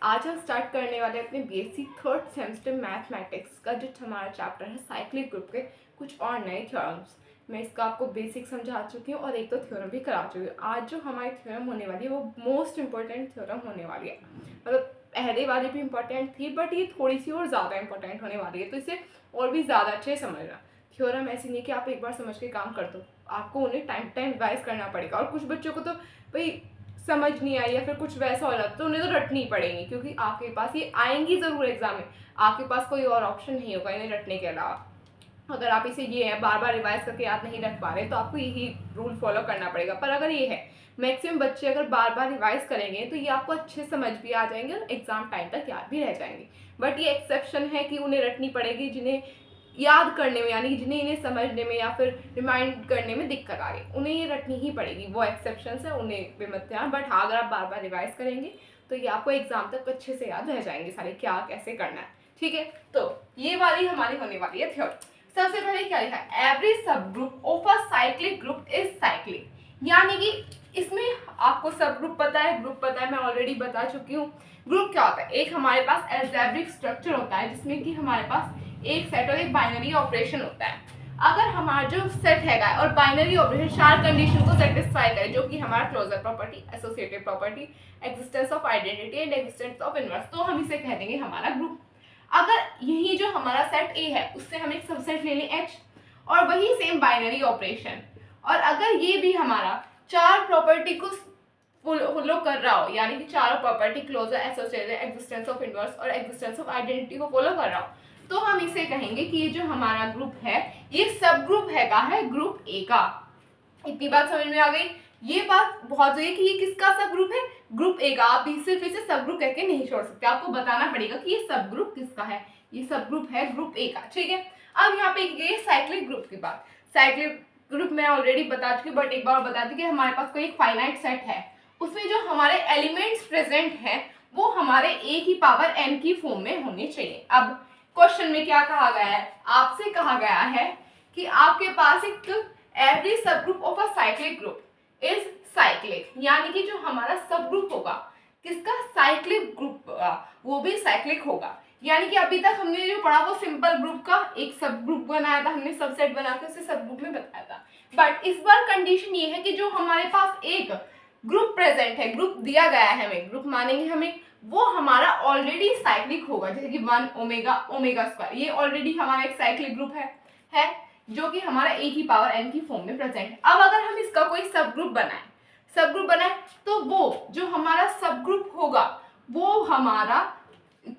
आज हम स्टार्ट करने वाले अपने बीएससी थर्ड सेमेस्टर मैथमेटिक्स का जो हमारा चैप्टर है साइक्लिक ग्रुप के कुछ और नए थ्योरम्स। मैं इसका आपको बेसिक समझा चुकी हूँ और एक तो थ्योरम भी करा चुकी हूँ। आज जो हमारी थ्योरम होने वाली है वो मोस्ट इंपॉर्टेंट थ्योरम होने वाली है। मतलब पहले वाली भी इंपॉर्टेंट थी बट ये थोड़ी सी और ज़्यादा इंपॉर्टेंट होने वाली है, तो इसे और भी ज़्यादा अच्छे समझना। थ्योरम ऐसी नहीं कि आप एक बार समझ के काम कर दो, आपको उन्हें टाइम टाइम रिवाइज करना पड़ेगा। और कुछ बच्चों को तो भाई समझ नहीं आई या फिर कुछ वैसा हो रहा तो उन्हें तो रटनी पड़ेंगी, क्योंकि आपके पास ये आएंगी ज़रूर एग्जाम में, आपके पास कोई और ऑप्शन नहीं होगा इन्हें रटने के अलावा। अगर आप इसे ये है बार बार रिवाइज करके याद नहीं रख पा रहे तो आपको यही रूल फॉलो करना पड़ेगा। पर अगर ये है मैक्सिमम बच्चे अगर बार बार रिवाइज करेंगे तो ये आपको अच्छे समझ भी आ जाएंगे और एग्जाम टाइम तक याद भी रह जाएंगे। बट ये एक्सेप्शन है कि उन्हें रटनी पड़ेगी जिन्हें याद करने में, यानी जिन्हें इन्हें समझने में या फिर रिमाइंड करने में दिक्कत आ रही, उन्हें ये रटनी ही पड़ेगी। वो एक्सेप्शन है, उन्हें भी मत ध्यान। बट हाँ, अगर आप बार बार रिवाइज करेंगे तो ये आपको एग्जाम तक अच्छे से याद रह जाएंगे सारे क्या कैसे करना है। ठीक है, तो ये वाली हमारी होने वाली है थ्योरी। सबसे पहले क्या लिखा है, एवरी सब group of a cyclic group is cyclic. यानी कि इसमें आपको सब ग्रुप पता है, ग्रुप पता है, मैं ऑलरेडी बता चुकी हूँ। ग्रुप क्या होता है, एक हमारे पास एल्जेब्रिक स्ट्रक्चर होता है जिसमें कि हमारे पास एक सेट और एक बाइनरी ऑपरेशन होता है। अगर हमारा जो सेट है और बाइनरी ऑपरेशन चार कंडीशन को सेटिस्फाई करे, जो कि हमारा closure property, associated property, existence of identity and existence of inverse, तो हम इसे कह देंगे हमारा ग्रुप। अगर यही जो हमारा सेट ए है उससे हम एक सबसेट ले लें एच और वही सेम बाइनरी ऑपरेशन, और अगर ये भी हमारा चार प्रॉपर्टी को फॉलो कर रहा हो, यानी कि चारों property closure, associated, existence of inverse और एग्जिस्टेंस ऑफ आइडेंटिटी को फॉलो कर रहा हो, तो हम इसे कहेंगे कि ये जो हमारा ग्रुप है ये सब ग्रुप है ग्रुप ए का। इतनी बात समझ में आ गई। ये बात बहुत जरूरी है कि ये किसका सब ग्रुप है, ग्रुप ए का। आप सिर्फ इसे सब ग्रुप कहकर नहीं छोड़ सकते, आपको बताना पड़ेगा कि ये सब ग्रुप किसका है। ये सब ग्रुप है ग्रुप ए का। ठीक है, अब यहाँ पे ये साइक्लिक ग्रुप की बात। साइक्लिक ग्रुप मैं ऑलरेडी बता चुकी, बट एक बार बता दी कि हमारे पास कोई एक फाइनाइट सेट है, उसमें जो हमारे एलिमेंट्स प्रेजेंट हैं वो हमारे ए की पावर n की फॉर्म में होने चाहिए। अब क्वेश्चन में क्या कहा गया है, आपसे कहा गया है कि आपके पास एक एवरी सब group of a cyclic group is cyclic, यानी कि जो हमारा सब ग्रुप होगा किसका, साइक्लिक ग्रुप का, वो भी साइक्लिक होगा। यानी कि अभी तक हमने जो पढ़ा वो सिंपल ग्रुप का एक सब ग्रुप बनाया था, हमने सबसेट बना के उसे सब ग्रुप में बताया था। बट इस बार कंडीशन ये है कि जो हमारे पास एक ग्रुप प्रेजेंट है, ग्रुप दिया गया है हमें, ग्रुप मानेंगे हमें, वो हमारा ऑलरेडी साइक्लिक होगा। जैसे कि 1 ओमेगा ओमेगा स्क्वायर, ये ऑलरेडी हमारा एक साइक्लिक ग्रुप है जो कि हमारा ए की पावर n की फॉर्म में प्रेजेंट है। अब अगर हम इसका कोई सब ग्रुप बनाए तो वो जो हमारा सब ग्रुप होगा वो हमारा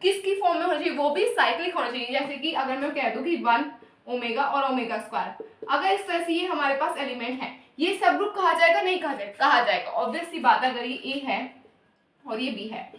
किसकी फॉर्म में होना चाहिए, वो भी साइक्लिक होना चाहिए। जैसे कि अगर मैं कह दूं कि 1 ओमेगा और ओमेगा स्क्वायर, अगर इस तरह से ये हमारे पास एलिमेंट है, ये सब ग्रुप कहा जाएगा नहीं कहा जाएगा ऑब्वियस सी बात है। अगर ये ए है और ये बी है,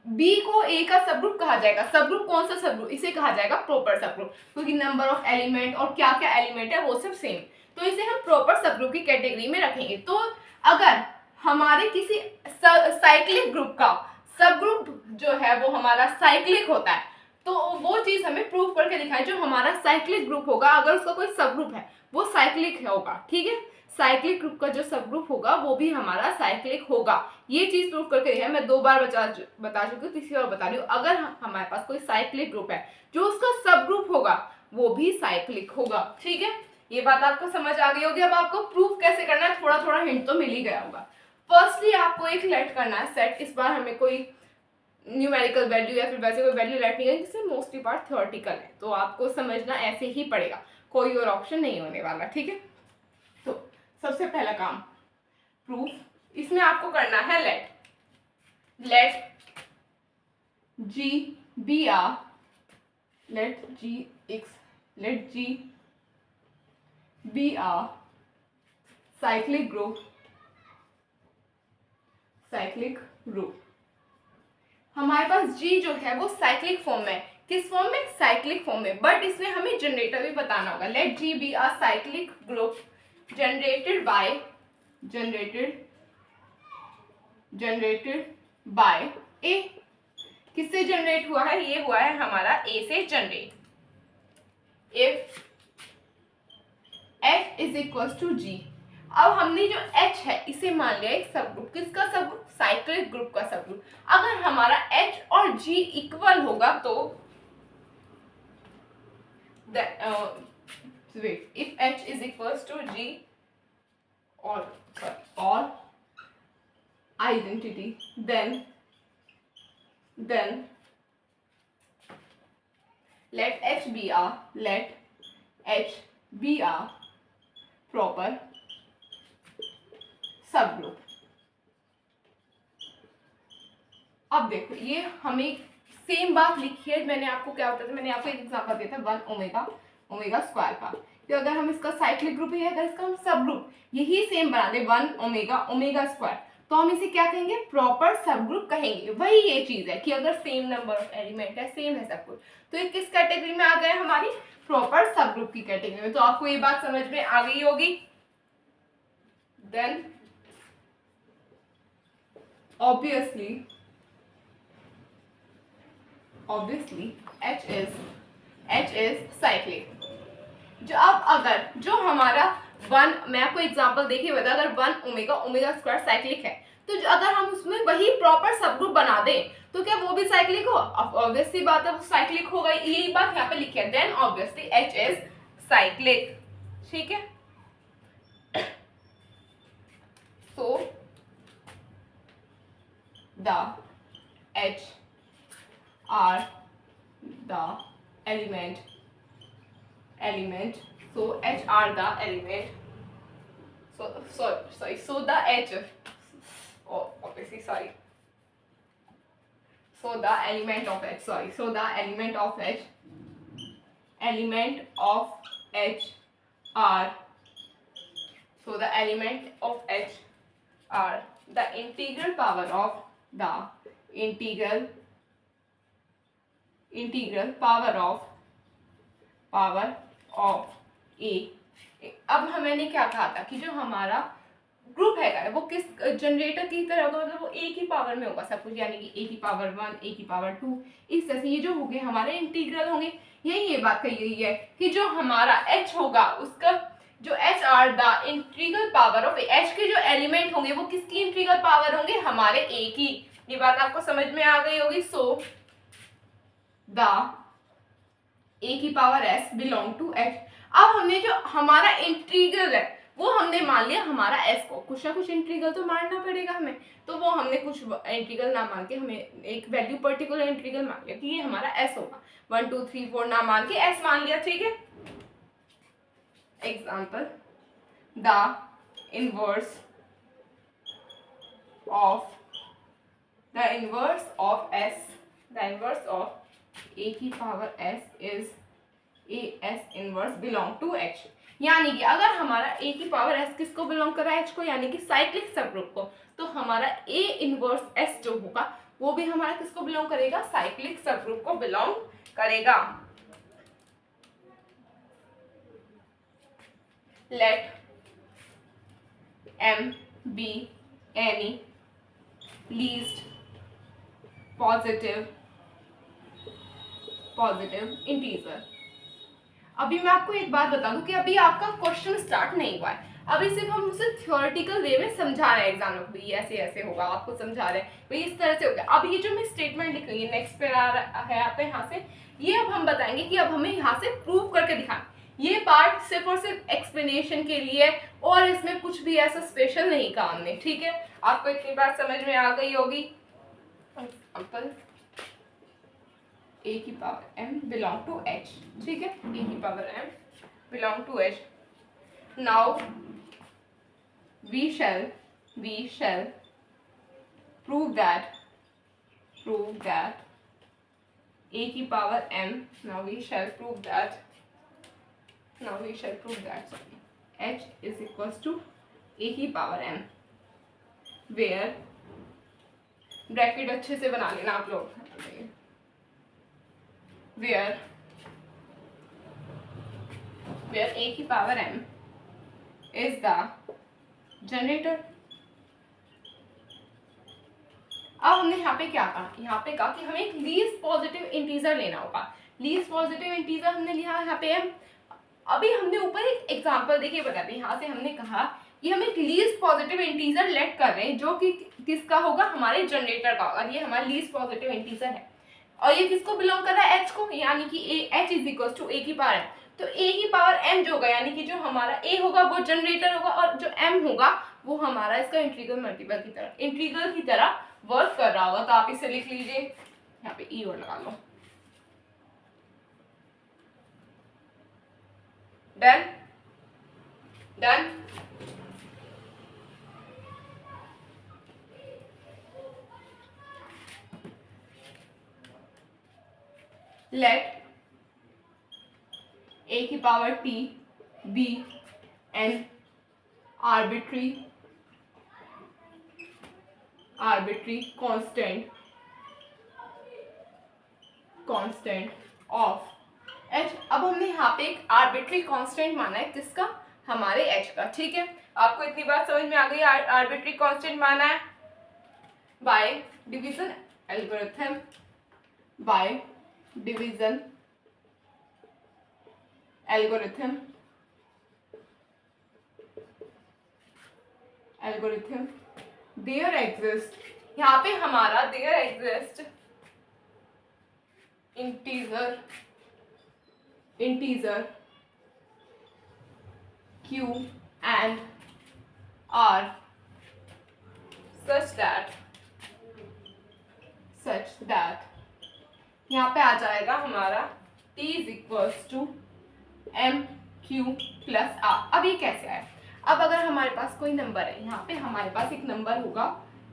बी को ए का सब ग्रुप कहा जाएगा। सब ग्रुप कौन सा सब ग्रुप, इसे कहा जाएगा प्रॉपर सब ग्रुप, क्योंकि नंबर ऑफ एलिमेंट और क्या क्या एलिमेंट है वो सब सेम, तो इसे हम प्रॉपर सब ग्रुप की कैटेगरी में रखेंगे। तो अगर हमारे किसी साइक्लिक ग्रुप का सब ग्रुप जो है वो हमारा साइक्लिक होता है, तो वो चीज हमें प्रूव करके दिखाए। जो हमारा साइक्लिक ग्रुप होगा अगर उसका कोई सब ग्रुप है वो साइक्लिक होगा। ठीक है, साइक्लिक ग्रुप का जो सब ग्रुप होगा वो भी हमारा साइक्लिक होगा। ये चीज प्रूव करके दिखाया। मैं 2 बार बता चुकी हूँ, तीसरी बार बता रही हूँ। अगर हमारे पास कोई साइक्लिक ग्रुप है जो उसका सब ग्रुप होगा वो भी साइक्लिक होगा। ठीक है, ये बात आपको समझ आ गई होगी। अब आपको प्रूफ कैसे करना है थोड़ा थोड़ा हिंट तो मिल ही गया होगा। फर्स्टली आपको एक लेट करना है सेट। इस बार हमें कोई न्यूमेरिकल वैल्यू या फिर वैसे कोई वैल्यू लेट नहीं है, जिससे मोस्टली पार्ट थ्योरेटिकल है, तो आपको समझना ऐसे ही पड़ेगा, कोई और ऑप्शन नहीं होने वाला। ठीक है, तो सबसे पहला काम प्रूफ, इसमें आपको करना है let G be R, let G be R cyclic group. हमारे पास जी जो है वो साइक्लिक फॉर्म में, किस फॉर्म में, साइक्लिक फॉर्म में, बट इसमें हमें जनरेटर भी बताना होगा। Let G be R cyclic group generated by A। किससे जनरेट हुआ है, ये हुआ है हमारा A से जनरेट। If H is equal to G, अब हमने जो H है इसे मान लिया एक सब ग्रुप, किसका सब ग्रुप, साइक्लिक ग्रुप का सब ग्रुप। अगर हमारा h और g इक्वल होगा तो wait, if h is equals to g or identity, then let h be a proper subgroup. अब देखो ये हमें सेम बात लिखी है, मैंने आपको क्या बताया था, मैंने आपको एक एग्जांपल दिया था 1 ओमेगा स्क्वायर का। तो अगर हम इसका साइक्लिक ग्रुप है, अगर इसका हम सब ग्रुप यही सेम बना दे 1 ओमेगा स्क्वायर, तो हम इसे क्या कहेंगे, प्रॉपर सब ग्रुप कहेंगे। वही ये चीज है कि अगर सेम नंबर ऑफ एलिमेंट है, सेम है सब कुछ, तो ये किस कैटेगरी में आ गए, हमारी प्रॉपर सब ग्रुप की कैटेगरी में। तो आपको ये बात समझ में आ गई होगी। Then obviously H is cyclic। जो अब अगर जो हमारा 1, मैं आपको एग्जांपल देखिए बता, अगर 1 ओमेगा स्क्वायर साइक्लिक है, तो अगर हम उसमें वही प्रॉपर सब ग्रुप बना दें तो क्या वो भी साइक्लिक हो? ऑब्वियसली बात है वो साइक्लिक होगा, यही बात यहाँ पे लिखी है। Then obviously H is cyclic. ठीक है, सो the H are the element, so H are the element, so the H, obviously so the element of H, so the element of H are, so the element of H are the integral power of A। अब मैंने क्या कहा था कि जो हमारा group है वो किस जनरेटर की तरह होगा, मतलब वो ए की पावर में होगा सब कुछ, यानी कि ए की पावर 1, ए की पावर 2, इस तरह से ये जो होंगे हमारे इंटीग्रल होंगे। यही ये बात कही गई है कि जो हमारा h होगा उसका जो h are the integral power of h के जो एलिमेंट होंगे वो किसकी इंटीग्रल पावर होंगे, हमारे a की। ये बात आपको समझ में आ गई होगी। सो द a की power s belong to h। अब हमने जो हमारा इंटीग्रल है वो हमने मान लिया हमारा s को, कुछ ना कुछ इंटीग्रल तो मानना पड़ेगा हमें, तो वो हमने कुछ इंटीग्रल ना मान के हमें एक वैल्यू पर्टिकुलर इंटीग्रल मान लिया कि ये हमारा s होगा। 1 2 3 4 ना मान के s मान लिया। ठीक है, example the inverse of a की power s is as inverse belong to h। यानी कि अगर हमारा a की पावर s किसको बिलोंग कर रहा है, h को, यानी कि साइक्लिक सबग्रुप को, तो हमारा a इनवर्स s जो होगा वो भी हमारा किसको बिलोंग करेगा, साइक्लिक सबग्रुप को बिलोंग करेगा। Let m be any least positive integer. अभी मैं आपको एक बात बता दूं कि अभी आपका क्वेश्चन स्टार्ट नहीं हुआ है, अभी सिर्फ हम उसे थ्योरेटिकल वे में समझा रहे हैं एग्जाम में, भाई ऐसे ऐसे होगा, आपको समझा रहे हैं भाई इस तरह से होगा। अब ये जो मैं स्टेटमेंट लिख रही हूँ नेक्स्ट पे आ रहा है आप यहाँ से, ये अब हम बताएंगे कि अब हमें यहाँ से प्रूव करके दिखाएं। ये पार्ट सिर्फ और सिर्फ एक्सप्लेनेशन के लिए और इसमें कुछ भी ऐसा स्पेशल नहीं कहा हमने। ठीक है, आपको इतनी बात समझ में आ गई होगी। एग्जाम्पल a की power m belong to h। ठीक है, a की power m belong to h। Now we shall prove that a की power m, now we shall prove that h is equals to a की power m, where bracket अच्छे से बना लेना आप लोग, where a की power m is the generator. अब हमने यहाँ पे क्या कहा, यहाँ पे कहा कि हमें एक लीस्ट पॉजिटिव इंटीजर लेना होगा। लीस्ट पॉजिटिव इंटीजर हमने लिया यहाँ पे m। अभी हमने ऊपर एक एग्जांपल देखिए बताते हैं, यहाँ से हमने कहा ये हम एक लीस्ट पॉजिटिव इंटीजर लेट कर रहे हैं जो कि किसका होगा, हमारे जनरेटर का, और ये हमारा लीस्ट पॉजिटिव इंटीजर है। और ये किसको बिलोंग कर रहा है, h को, यानी कि h is equal to a की पावर m। तो a की पावर m जो होगा, यानी कि जो हमारा a होगा वो जनरेटर होगा और जो m होगा वो हमारा इसका इंटीग्रल मल्टीपल की तरह वर्क कर रहा होगा। तो आप इसे लिख लीजिए, यहाँ पे e और लगा लो। Done done. लेट a की power t be an arbitrary constant of h। अब हमने यहाँ पे एक आर्बिट्री कांस्टेंट माना है, किसका, हमारे h का। ठीक है, आपको इतनी बात समझ में आ गई। आर्बिट्री कांस्टेंट माना है by division algorithm, there exist, यहाँ पे हमारा there exist integer q and r such that यहाँ पे आ जाएगा हमारा t is equals to M Q plus R. अब ये कैसे आए, अब अगर हमारे पास कोई नंबर है, यहाँ पे हमारे पास एक नंबर होगा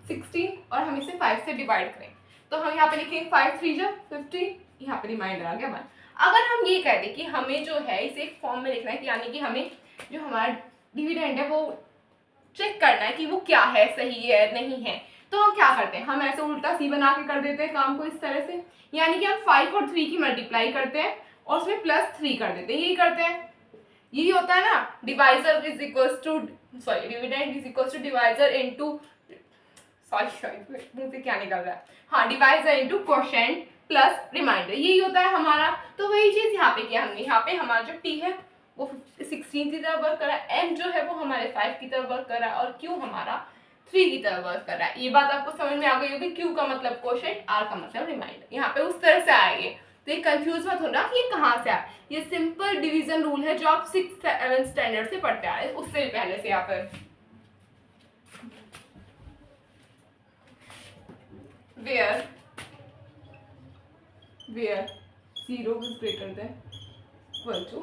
16 और हम इसे 5 से डिवाइड करें, तो हम यहाँ पे लिखेंगे 5 3 जा 50, यहाँ पे रिमाइंडर आ गया 1। अगर हम ये कह दें कि हमें जो है इसे एक फॉर्म में लिखना है, यानी कि हमें जो हमारा डिविडेंड है वो चेक करना है कि वो क्या है, सही है नहीं है, तो हम क्या करते हैं, हम ऐसे उल्टा सी बना के कर देते हैं काम को इस तरह से, यानी कि हम 5 और 3 की मल्टीप्लाई करते हैं और उसमें +3 कर देते हैं, यही करते हैं। यही होता है ना, divisor is equals to dividend is equals to divisor into मुंह से क्या निकल रहा है, हाँ, divisor into quotient plus reminder, यही होता है हमारा। तो वही चीज यहाँ पे किया हमने, यहाँ पे हमारा जो t है वो 16 की तरह वर्क कर रहा है, m जो है वो हमारे 5 की तरह वर्क कर रहा है और q हमारा 3 की तरह वर्क कर रहा है। ये बात आपको समझ में आ गई होगी, q का मतलब क्वोशिएंट, r का मतलब रिमाइंडर, यहाँ पे उस तरह से आएंगे। तो ये कंफ्यूज मत होना कि ये कहाँ से आया, ये सिंपल डिवीजन रूल है जो आप 6th स्टैंडर्ड से पढ़ते आ रहे हैं, उससे पहले से यहाँ पर where 0 is greater than equal to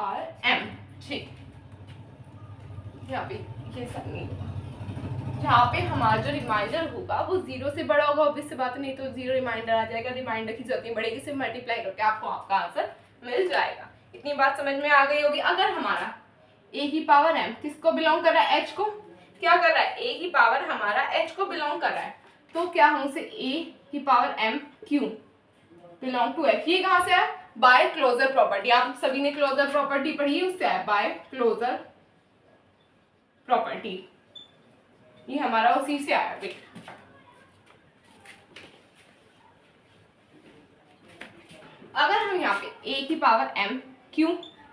rm। ठीक, यहाँ पे ये सब नहीं, जहाँ पे हमारा जो रिमाइंडर होगा वो 0 से बड़ा होगा, ऑब्वियस सी बात नहीं, तो 0 रिमाइंडर आ जाएगा, रिमाइंडर की जरूरत नहीं पड़ेगी, सिर्फ मल्टीप्लाई करके आपको आपका आंसर मिल जाएगा। इतनी बात समझ में आ गई होगी। अगर हमारा a की पावर m किसको बिलोंग कर रहा है, h को, क्या कर रहा है, a की पावर हमारा h को बिलोंग कर रहा है, तो क्या हम उसे a की power m q belong to h, ये कहाँ से आया, बाय क्लोजर प्रॉपर्टी, आप सभी ने क्लोजर प्रॉपर्टी पढ़ी है, उससे आया बाय क्लोजर प्रॉपर्टी, ये हमारा उसी से आया। अगर हम यहाँ पे a की पावर m q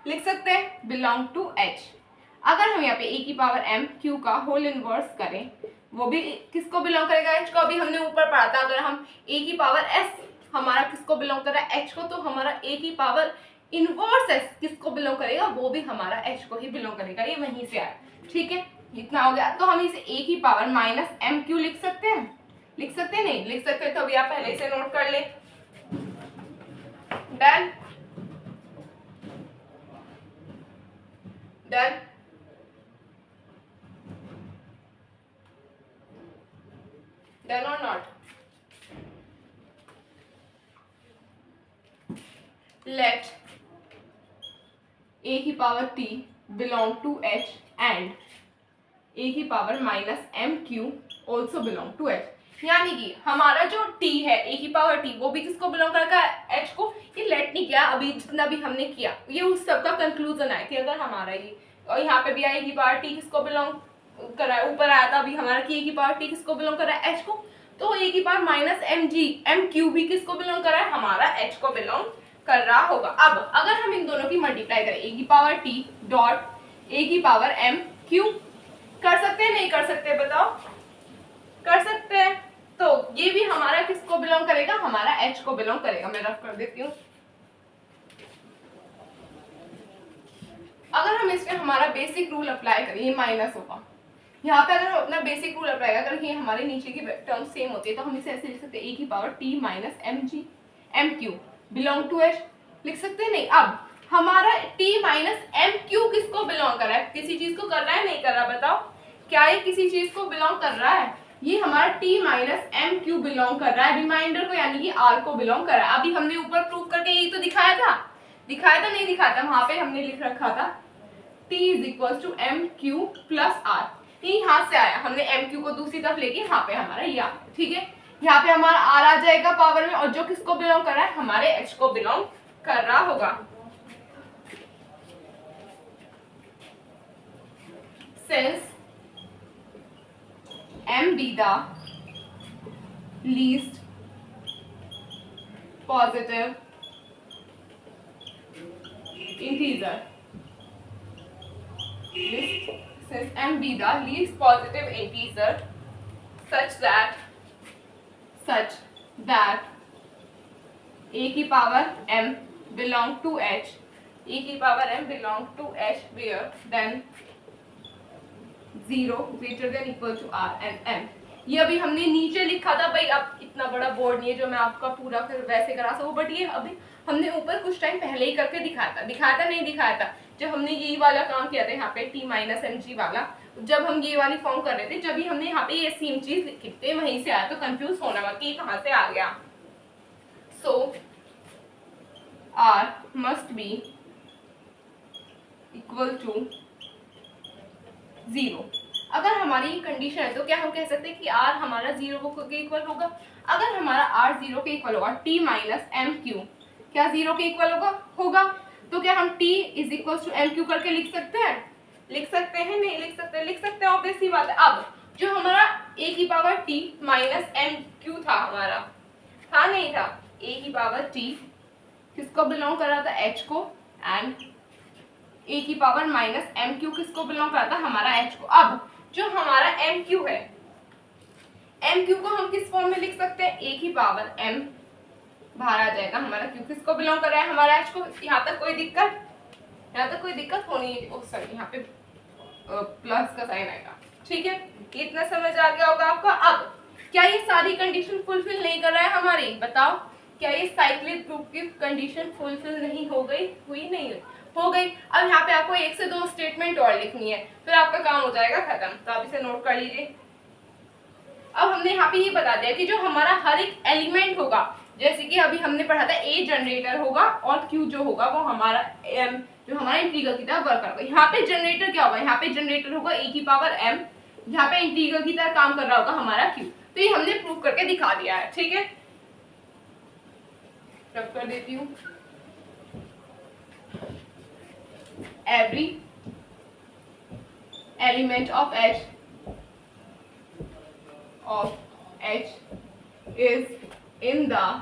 लिख सकते हैं बिलोंग टू h, अगर हम यहाँ पे a की पावर m q का होल इनवर्स करें, वो भी किसको बिलोंग करेगा, h को। अभी हमने ऊपर पढ़ा था, अगर हम a की पावर s हमारा किसको बिलोंग कर रहा है, h को, तो हमारा a की पावर इनवर्स s किसको बिलोंग करेगा, वो भी हमारा h को ही बिलोंग करेगा, ये वहीं से आया। ठीक है, इतना हो गया। तो हम इसे a की पावर माइनस एम क्यू लिख सकते हैं, लिख सकते हैं, नहीं लिख सकते, तो अभी आप पहले से नोट कर ले। डन डन डन और नॉट। लेट a की power t belong to h and a की power minus M Q also belong to h, यानी कि हमारा जो t है a की पावर t वो भी किसको बिलोंग करेगा, h को। ये लेट नहीं किया, अभी जितना भी हमने किया ये उस सब का कंक्लूजन है कि अगर हमारा ये, और यहाँ पे भी a की पावर t किसको बिलोंग कर रहा है, ऊपर आया था अभी हमारा कि a की पावर t किसको बिलोंग कर रहा है, h को, तो a की पावर माइनस एम क्यू भी किसको बिलोंग कर रहा है, हमारा h को बिलोंग कर रहा होगा। अब अगर हम इन दोनों की मल्टीप्लाई करें, a की पावर t डॉट a की पावर m क्यू, कर सकते हैं नहीं कर सकते बताओ? कर सकते हैं। तो ये भी हमारा किसको बिलोंग करेगा? हमारा H को बिलोंग करेगा। मैं रफ कर देती हूँ। अगर हम इसमें हमारा बेसिक रूल अप्लाई करें, ये माइनस होगा यहाँ पे। अगर हम अपना बेसिक रूल अप्लाई करें, अगर ये हमारे नीचे की टर्म सेम होती है तो हम इसे ऐसे लिख सकते हैं, a की power t minus M Q belong to h। लिख सकते हैं नहीं? अब हमारा t माइनस एम क्यू किसको बिलोंग कर रहा है? किसी चीज को कर रहा है नहीं कर रहा? बताओ, क्या ये किसी चीज को बिलोंग कर रहा है? ये हमारा t minus M Q belong कर रहा है रिमाइंडर को, यानी कि r को बिलोंग कर रहा है। अभी हमने ऊपर प्रूव करके यही तो दिखाया था नहीं दिखाया था? वहां पे हमने लिख रखा था t is equal to M Q plus R. ये यहाँ से आया, हमने एम क्यू को दूसरी तरफ लेके यहाँ पे हमारा ये आ, ठीक है। यहाँ पे हमारा आर आ जाएगा पावर में, और जो किसको बिलोंग कर रहा है? हमारे एच को बिलोंग कर रहा होगा। Since m be the least positive integer, since m be the least positive integer such that a की power m belong to h, a की power m belong to h where then 0 greater than equal to r and m। ये अभी हमने नीचे लिखा था भाई। अब इतना बड़ा बोर्ड नहीं है जो मैं आपका पूरा फिर वैसे करा सकूं, बट ये अभी हमने ऊपर कुछ टाइम पहले ही करके दिखाया था नहीं दिखाया था? जब हमने यही वाला काम किया था यहाँ पे t माइनस एम जी वाला, जब हम ये वाली फॉर्म कर रहे थे, जब ही हमने यहाँ पे ये सेम चीज लिखी थी, वहीं से आया। तो कंफ्यूज होना मत कि कहाँ से आ गया। सो r must be equal to 0। अगर हमारी ये कंडीशन है तो क्या हम कह सकते हैं कि r हमारा 0 के इक्वल होगा? अगर हमारा r 0 के इक्वल होगा, t माइनस एम क्यू क्या 0 के इक्वल होगा? तो क्या हम t is equal to M Q करके लिख सकते हैं? लिख सकते हैं नहीं लिख सकते? लिख सकते हैं, ऑब्वियस सी बात है। अब जो हमारा a की power t minus M Q था, हमारा था नहीं था? a की पावर t किसको बिलोंग कर रहा था? h को। एंड a की पावर माइनस एम क्यू किसको बिलोंग करता है? हमारा h को। अब जो हमारा एम क्यू है, एम क्यू को हम किस फॉर्म में लिख सकते हैं? a की पावर m बाहर आ जाएगा, हमारा क्यू किसको बिलोंग कर रहा है? हमारा h को। यहाँ तक कोई दिक्कत? यहाँ तक कोई दिक्कत होनी है? सॉरी, यहाँ पे प्लस का साइन आएगा, ठीक है। इतना समझ आ गया होगा आपका। अब क्या ये सारी कंडीशन फुलफिल नहीं कर रहा है हमारी? बताओ, क्या ये साइक्लिक ग्रुप की कंडीशन फुलफिल नहीं हो गई? हुई नहीं हो गई। अब यहाँ पे आपको 1 से 2 स्टेटमेंट और लिखनी है, फिर आपका काम हो जाएगा खत्म। तो आप इसे नोट कर लीजिए। अब हमने यहाँ पे ये बता दिया कि जो हमारा हर एक एलिमेंट होगा, जैसे कि अभी हमने पढ़ा था A जनरेटर होगा और Q जो होगा वो हमारा M जो हमारा इंटीग्रल की तरह वर्क करेगा। यहाँ पे जनरेटर क्या होगा? यहाँ पे जनरेटर होगा A की पावर M, यहाँ पे इंटीग्रल की तरह काम कर रहा होगा हमारा Q। तो ये हमने प्रूव करके दिखा दिया है, ठीक है। रब कर देती हूँ। Every element of H is in the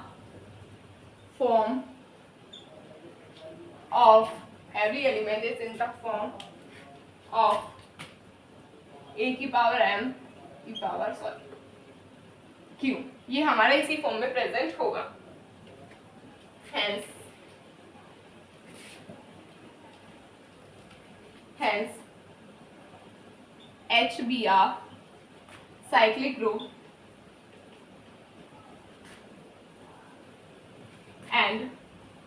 form of a की पावर m की पावर q। ये हमारा इसी फॉर्म में प्रेजेंट होगा। Hence H be a cyclic group and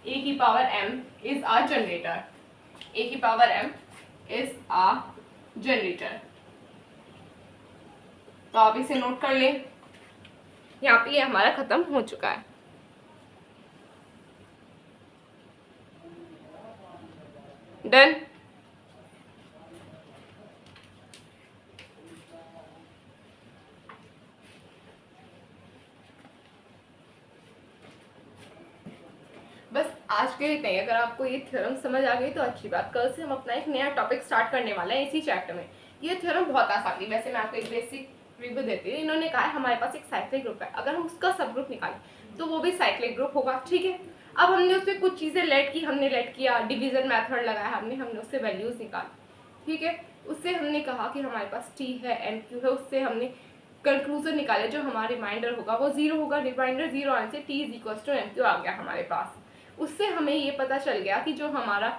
a की power m is a generator। a की power m is a generator। तो आप इसे नोट कर लें। यहाँ पे ये हमारा खत्म हो चुका है। डन। बस आज के लिए इतना ही। अगर आपको ये थ्योरम समझ आ गई तो अच्छी बात। कल से हम अपना एक नया टॉपिक स्टार्ट करने वाले हैं इसी चैप्टर में। ये थ्योरम बहुत आसान थी। वैसे मैं आपको एक बेसिक रिव्यू देती हूँ। इन्होंने कहा है हमारे पास एक साइक्लिक ग्रुप है, अगर हम उसका सब ग्रुप निकालें तो वो भी साइक्लिक ग्रुप होगा, ठीक है। अब हमने उसमें कुछ चीज़ें लेट की, हमने लेट किया, डिवीजन मैथड लगाया, हमने उससे वैल्यूज निकाली, ठीक है। उससे हमने कहा कि हमारे पास टी है एंड क्यू है, उससे हमने कंक्लूजन निकाला जो हमारा रिमाइंडर होगा वो 0 होगा। रिमाइंडर 0 आने से T is equal to M Q आ गया हमारे पास। उससे हमें ये पता चल गया कि जो हमारा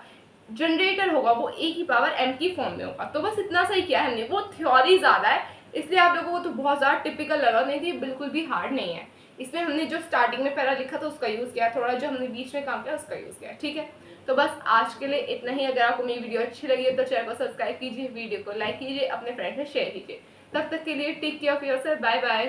जनरेटर होगा वो ए की पावर एम की फॉर्म में होगा। तो बस इतना सही किया हमने, वो थ्योरी ज़्यादा है इसलिए आप लोगों को तो बहुत ज़्यादा टिपिकल लगा, नहीं थी, बिल्कुल भी हार्ड नहीं है। इसमें हमने जो स्टार्टिंग में पहला लिखा था उसका यूज़ किया, थोड़ा जो हमने बीच में काम किया उसका यूज़ किया, ठीक है। तो बस आज के लिए इतना ही। अगर आपको मेरी वीडियो अच्छी लगी है तो चैनल को सब्सक्राइब कीजिए, वीडियो को लाइक कीजिए, अपने फ्रेंड से शेयर कीजिए। तब तक के लिए take care of yourself, bye bye.